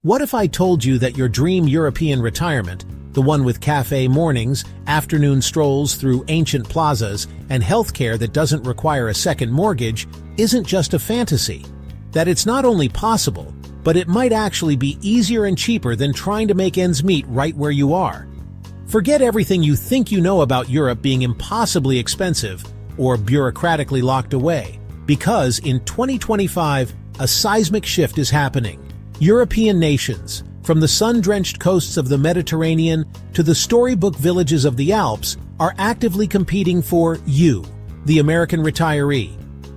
What if I told you that your dream European retirement, the one with cafe mornings, afternoon strolls through ancient plazas, and healthcare that doesn't require a second mortgage, isn't just a fantasy? That it's not only possible, but it might actually be easier and cheaper than trying to make ends meet right where you are. Forget everything you think you know about Europe being impossibly expensive or bureaucratically locked away, because in 2025, a seismic shift is happening. European nations, from the sun-drenched coasts of the Mediterranean to the storybook villages of the Alps, are actively competing for you, the American retiree.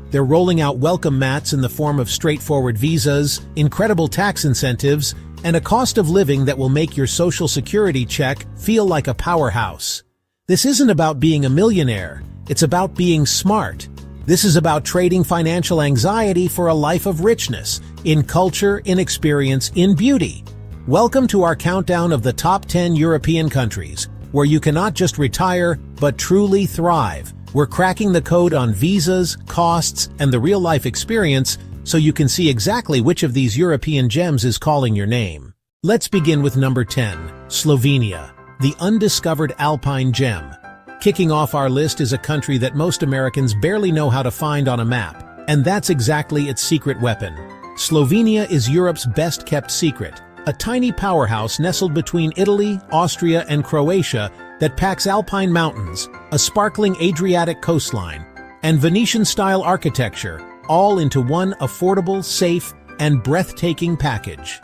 They're rolling out welcome mats in the form of straightforward visas, incredible tax incentives, and a cost of living that will make your Social Security check feel like a powerhouse. This isn't about being a millionaire, it's about being smart. This is about trading financial anxiety for a life of richness, in culture, in experience, in beauty. Welcome to our countdown of the top 10 European countries, where you cannot just retire, but truly thrive. We're cracking the code on visas, costs, and the real-life experience, so you can see exactly which of these European gems is calling your name. Let's begin with number 10, Slovenia, the undiscovered alpine gem. Kicking off our list is a country that most Americans barely know how to find on a map, and that's exactly its secret weapon. Slovenia is Europe's best-kept secret, a tiny powerhouse nestled between Italy, Austria, and Croatia that packs alpine mountains, a sparkling Adriatic coastline, and Venetian-style architecture, all into one affordable, safe, and breathtaking package.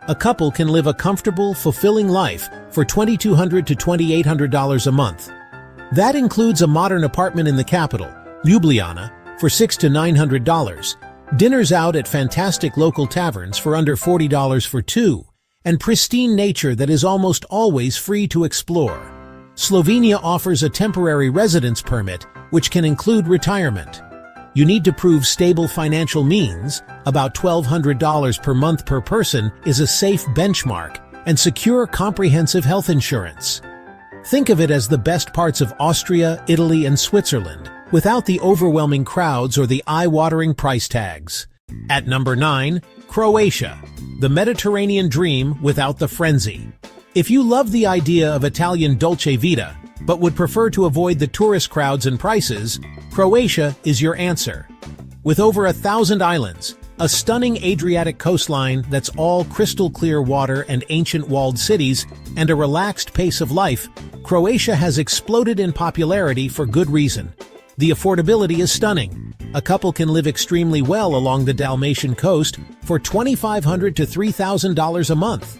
A couple can live a comfortable, fulfilling life for $2,200 to $2,800 a month. That includes a modern apartment in the capital, Ljubljana, for $600 to $900, dinners out at fantastic local taverns for under $40 for two, and pristine nature that is almost always free to explore. Slovenia offers a temporary residence permit, which can include retirement. You need to prove stable financial means. About $1,200 per month per person is a safe benchmark, and secure comprehensive health insurance. Think of it as the best parts of Austria, Italy, and Switzerland, without the overwhelming crowds or the eye-watering price tags. At number 9, Croatia, the Mediterranean dream without the frenzy. If you love the idea of Italian dolce vita, but would prefer to avoid the tourist crowds and prices, Croatia is your answer. With over 1,000 islands, a stunning Adriatic coastline that's all crystal-clear water and ancient walled cities, and a relaxed pace of life, Croatia has exploded in popularity for good reason. The affordability is stunning. A couple can live extremely well along the Dalmatian coast for $2,500 to $3,000 a month.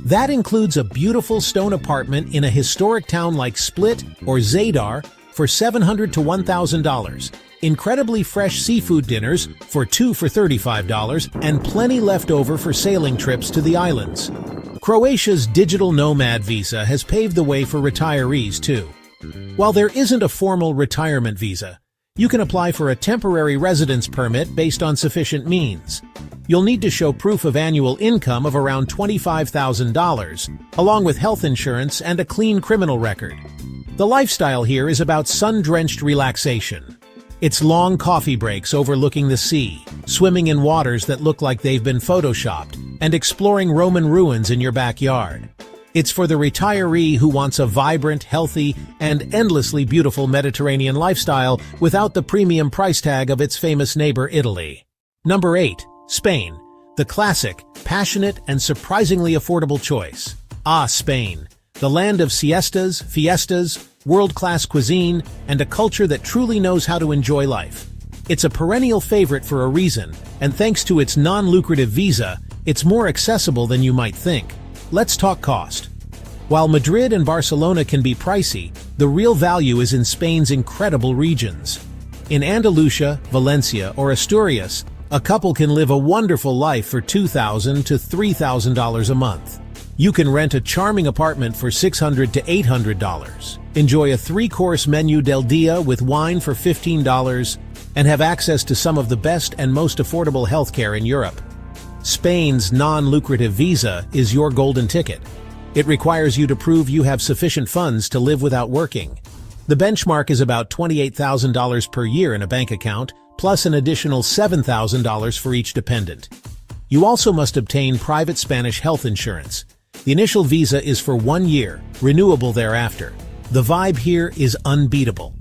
That includes a beautiful stone apartment in a historic town like Split or Zadar for $700 to $1,000, incredibly fresh seafood dinners for two for $35, and plenty left over for sailing trips to the islands. Croatia's digital nomad visa has paved the way for retirees too. While there isn't a formal retirement visa, you can apply for a temporary residence permit based on sufficient means. You'll need to show proof of annual income of around $25,000, along with health insurance and a clean criminal record. The lifestyle here is about sun-drenched relaxation. It's long coffee breaks overlooking the sea, swimming in waters that look like they've been photoshopped, and exploring Roman ruins in your backyard. It's for the retiree who wants a vibrant, healthy, and endlessly beautiful Mediterranean lifestyle without the premium price tag of its famous neighbor Italy. Number 8. Spain, the classic, passionate, and surprisingly affordable choice. Spain, the land of siestas, fiestas, world-class cuisine, and a culture that truly knows how to enjoy life. It's a perennial favorite for a reason, and thanks to its non-lucrative visa, it's more accessible than you might think. Let's talk cost. While Madrid and Barcelona can be pricey, the real value is in Spain's incredible regions. In Andalusia, Valencia, or Asturias, a couple can live a wonderful life for $2,000 to $3,000 a month. You can rent a charming apartment for $600 to $800, enjoy a 3-course menu del dia with wine for $15, and have access to some of the best and most affordable healthcare in Europe. Spain's non-lucrative visa is your golden ticket. It requires you to prove you have sufficient funds to live without working. The benchmark is about $28,000 per year in a bank account, plus an additional $7,000 for each dependent. You also must obtain private Spanish health insurance. The initial visa is for 1 year, renewable thereafter. The vibe here is unbeatable.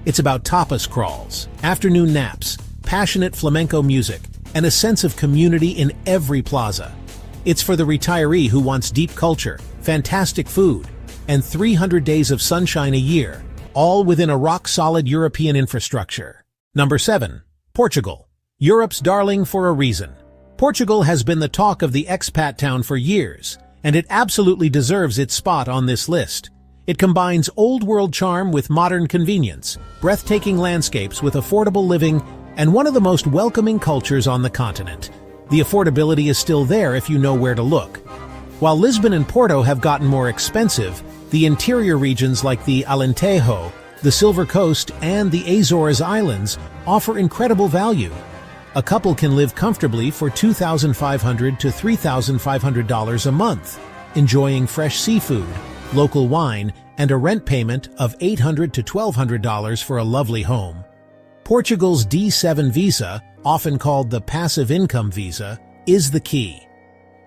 It's about tapas crawls, afternoon naps, passionate flamenco music, and a sense of community in every plaza. It's for the retiree who wants deep culture, fantastic food, and 300 days of sunshine a year, all within a rock-solid European infrastructure. Number 7. Portugal. Europe's darling for a reason. Portugal has been the talk of the expat town for years, and it absolutely deserves its spot on this list. It combines old-world charm with modern convenience, breathtaking landscapes with affordable living, and one of the most welcoming cultures on the continent. The affordability is still there if you know where to look. While Lisbon and Porto have gotten more expensive, the interior regions like the Alentejo, the Silver Coast, and the Azores Islands offer incredible value. A couple can live comfortably for $2,500 to $3,500 a month, enjoying fresh seafood, local wine, and a rent payment of $800 to $1,200 for a lovely home. Portugal's D7 visa, often called the passive income visa, is the key.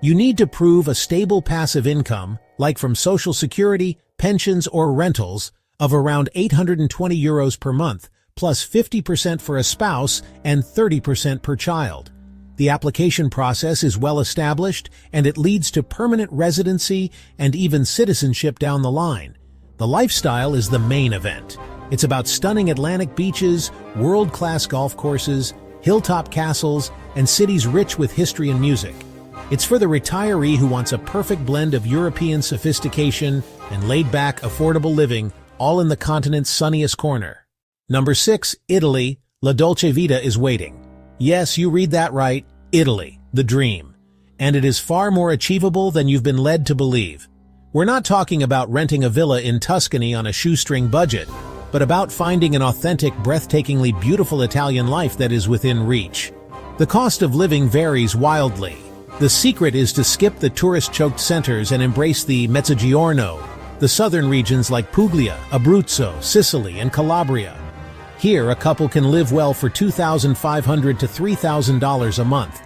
You need to prove a stable passive income, like from Social Security, pensions, or rentals, of around €820 per month, plus 50% for a spouse and 30% per child. The application process is well established, and it leads to permanent residency and even citizenship down the line. The lifestyle is the main event. It's about stunning Atlantic beaches, world-class golf courses, hilltop castles, and cities rich with history and music. It's for the retiree who wants a perfect blend of European sophistication and laid-back, affordable living, all in the continent's sunniest corner. Number 6. Italy. La Dolce Vita is waiting. Yes, you read that right. Italy, the dream. And it is far more achievable than you've been led to believe. We're not talking about renting a villa in Tuscany on a shoestring budget, but about finding an authentic, breathtakingly beautiful Italian life that is within reach. The cost of living varies wildly. The secret is to skip the tourist-choked centers and embrace the Mezzogiorno, the southern regions like Puglia, Abruzzo, Sicily, and Calabria. Here, a couple can live well for $2,500 to $3,000 a month.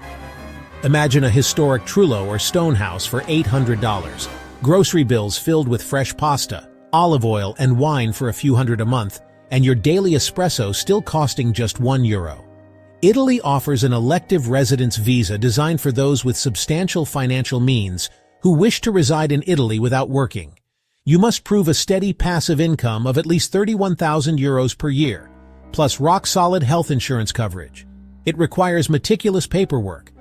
Imagine a historic Trullo or stone house for $800, grocery bills filled with fresh pasta, olive oil, and wine for a few hundred a month, and your daily espresso still costing just €1. Italy offers an elective residence visa designed for those with substantial financial means who wish to reside in Italy without working. You must prove a steady passive income of at least €31,000 per year, plus rock-solid health insurance coverage. It requires meticulous paperwork,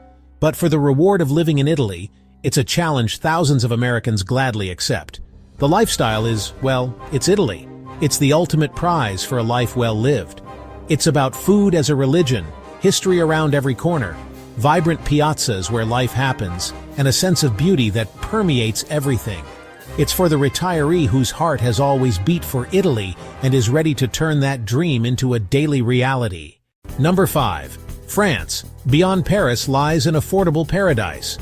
but for the reward of living in Italy, it's a challenge thousands of Americans gladly accept. The lifestyle is, well, it's Italy. It's the ultimate prize for a life well lived. It's about food as a religion, history around every corner, vibrant piazzas where life happens, and a sense of beauty that permeates everything. It's for the retiree whose heart has always beat for Italy and is ready to turn that dream into a daily reality. Number 5. France. Beyond Paris lies an affordable paradise.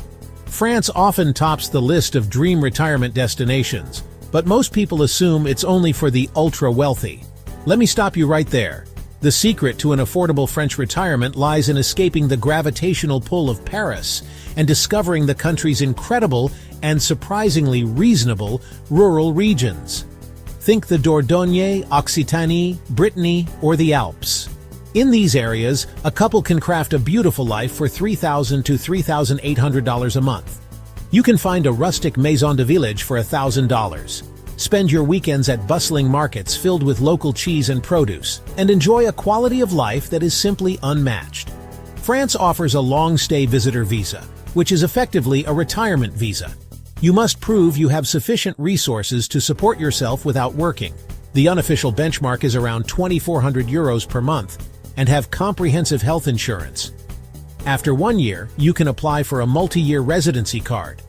France often tops the list of dream retirement destinations, but most people assume it's only for the ultra-wealthy. Let me stop you right there. The secret to an affordable French retirement lies in escaping the gravitational pull of Paris and discovering the country's incredible and surprisingly reasonable rural regions. Think the Dordogne, Occitanie, Brittany, or the Alps. In these areas, a couple can craft a beautiful life for $3,000 to $3,800 a month. You can find a rustic maison de village for $1,000. Spend your weekends at bustling markets filled with local cheese and produce, and enjoy a quality of life that is simply unmatched. France offers a long-stay visitor visa, which is effectively a retirement visa. You must prove you have sufficient resources to support yourself without working. The unofficial benchmark is around €2,400 per month, and have comprehensive health insurance. After 1 year, you can apply for a multi-year residency card.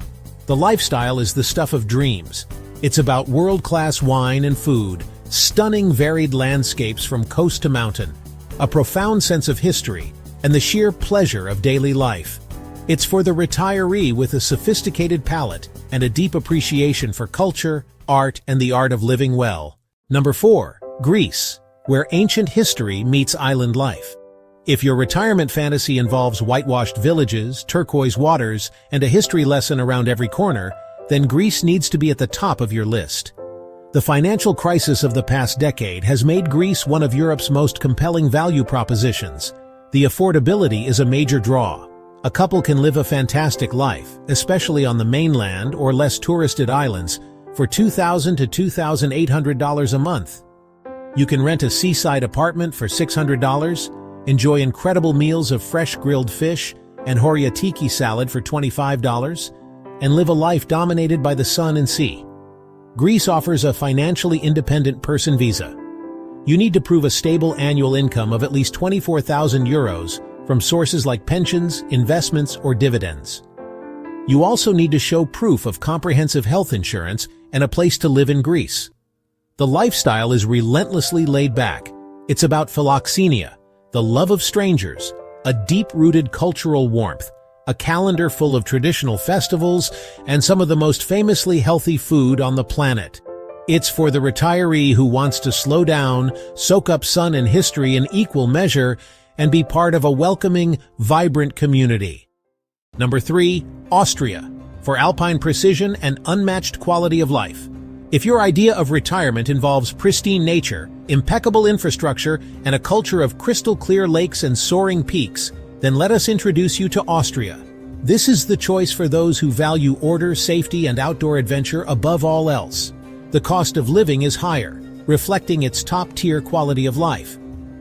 The lifestyle is the stuff of dreams. It's about world-class wine and food, stunning varied landscapes from coast to mountain, a profound sense of history, and the sheer pleasure of daily life. It's for the retiree with a sophisticated palate and a deep appreciation for culture, art, and the art of living well. Number 4. Greece, where ancient history meets island life. If your retirement fantasy involves whitewashed villages, turquoise waters, and a history lesson around every corner, then Greece needs to be at the top of your list. The financial crisis of the past decade has made Greece one of Europe's most compelling value propositions. The affordability is a major draw. A couple can live a fantastic life, especially on the mainland or less touristed islands, for $2,000 to $2,800 a month. You can rent a seaside apartment for $600, enjoy incredible meals of fresh grilled fish and horia salad for $25, and live a life dominated by the sun and sea. Greece offers a financially independent person visa. You need to prove a stable annual income of at least 24,000 euros from sources like pensions, investments, or dividends. You also need to show proof of comprehensive health insurance and a place to live in Greece. The lifestyle is relentlessly laid back. It's about philoxenia, the love of strangers, a deep-rooted cultural warmth, a calendar full of traditional festivals, and some of the most famously healthy food on the planet. It's for the retiree who wants to slow down, soak up sun and history in equal measure, and be part of a welcoming, vibrant community. Number 3, Austria, for alpine precision and unmatched quality of life. If your idea of retirement involves pristine nature, impeccable infrastructure, and a culture of crystal-clear lakes and soaring peaks, then let us introduce you to Austria. This is the choice for those who value order, safety, and outdoor adventure above all else. The cost of living is higher, reflecting its top-tier quality of life.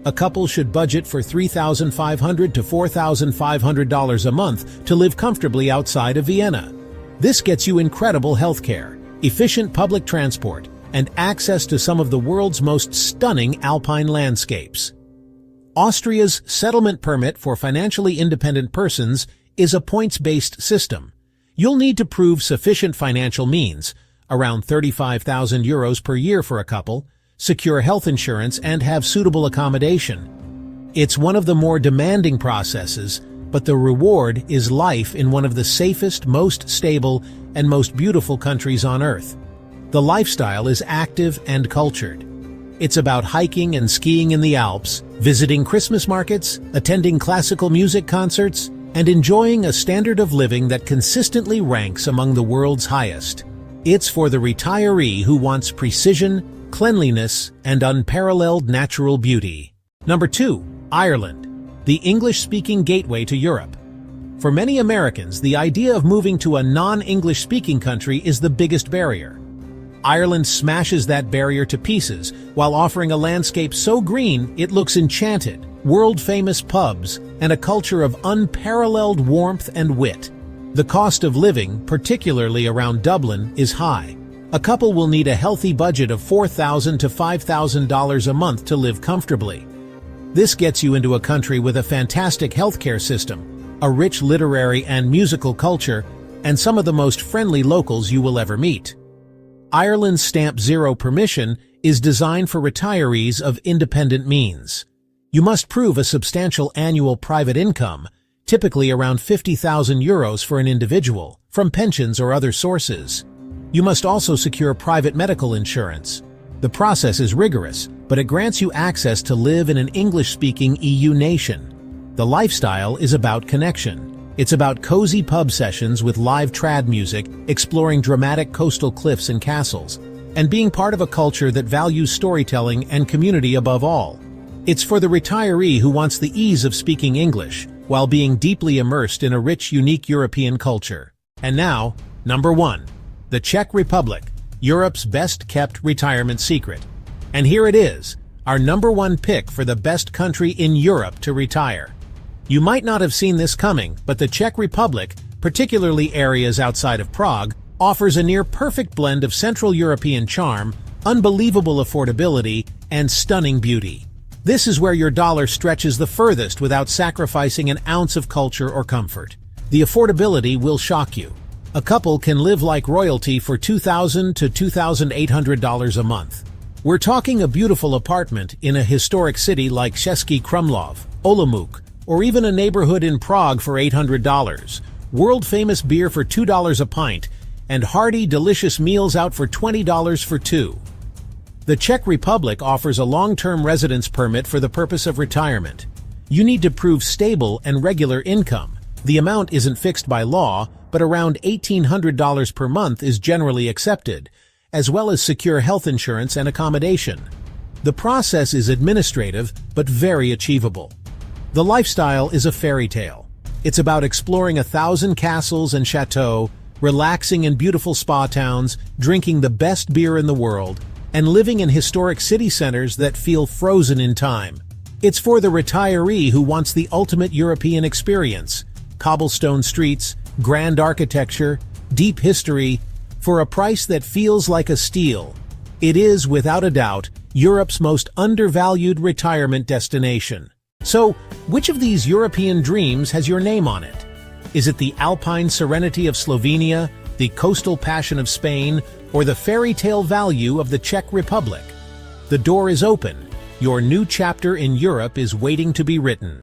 A couple should budget for $3,500 to $4,500 a month to live comfortably outside of Vienna. This gets you incredible healthcare, efficient public transport, and access to some of the world's most stunning alpine landscapes. Austria's settlement permit for financially independent persons is a points-based system. You'll need to prove sufficient financial means, around 35,000 euros per year for a couple, secure health insurance, and have suitable accommodation. It's one of the more demanding processes, but the reward is life in one of the safest, most stable, and most beautiful countries on Earth. The lifestyle is active and cultured. It's about hiking and skiing in the Alps, visiting Christmas markets, attending classical music concerts, and enjoying a standard of living that consistently ranks among the world's highest. It's for the retiree who wants precision, cleanliness, and unparalleled natural beauty. Number 2, Ireland, the English-speaking gateway to Europe. For many Americans, the idea of moving to a non-English-speaking country is the biggest barrier. Ireland smashes that barrier to pieces while offering a landscape so green it looks enchanted, world-famous pubs, and a culture of unparalleled warmth and wit. The cost of living, particularly around Dublin, is high. A couple will need a healthy budget of $4,000 to $5,000 a month to live comfortably. This gets you into a country with a fantastic healthcare system, a rich literary and musical culture, and some of the most friendly locals you will ever meet. Ireland's Stamp Zero permission is designed for retirees of independent means. You must prove a substantial annual private income, typically around 50,000 euros for an individual, from pensions or other sources. You must also secure private medical insurance. The process is rigorous, but it grants you access to live in an English-speaking EU nation. The lifestyle is about connection. It's about cozy pub sessions with live trad music, exploring dramatic coastal cliffs and castles, and being part of a culture that values storytelling and community above all. It's for the retiree who wants the ease of speaking English, while being deeply immersed in a rich, unique European culture. And now, number 1. The Czech Republic, Europe's best-kept retirement secret. And here it is, our number 1 pick for the best country in Europe to retire. You might not have seen this coming, but the Czech Republic, particularly areas outside of Prague, offers a near-perfect blend of Central European charm, unbelievable affordability, and stunning beauty. This is where your dollar stretches the furthest without sacrificing an ounce of culture or comfort. The affordability will shock you. A couple can live like royalty for $2,000 to $2,800 a month. We're talking a beautiful apartment in a historic city like Český Krumlov, Olomouc, or even a neighborhood in Prague for $800, world-famous beer for $2 a pint, and hearty, delicious meals out for $20 for 2. The Czech Republic offers a long-term residence permit for the purpose of retirement. You need to prove stable and regular income. The amount isn't fixed by law, but around $1,800 per month is generally accepted, as well as secure health insurance and accommodation. The process is administrative, but very achievable. The lifestyle is a fairy tale. It's about exploring 1,000 castles and chateaux, relaxing in beautiful spa towns, drinking the best beer in the world, and living in historic city centers that feel frozen in time. It's for the retiree who wants the ultimate European experience: cobblestone streets, grand architecture, deep history, for a price that feels like a steal. It is, without a doubt, Europe's most undervalued retirement destination. So, which of these European dreams has your name on it? Is it the alpine serenity of Slovenia, the coastal passion of Spain, or the fairy tale value of the Czech Republic? The door is open. Your new chapter in Europe is waiting to be written.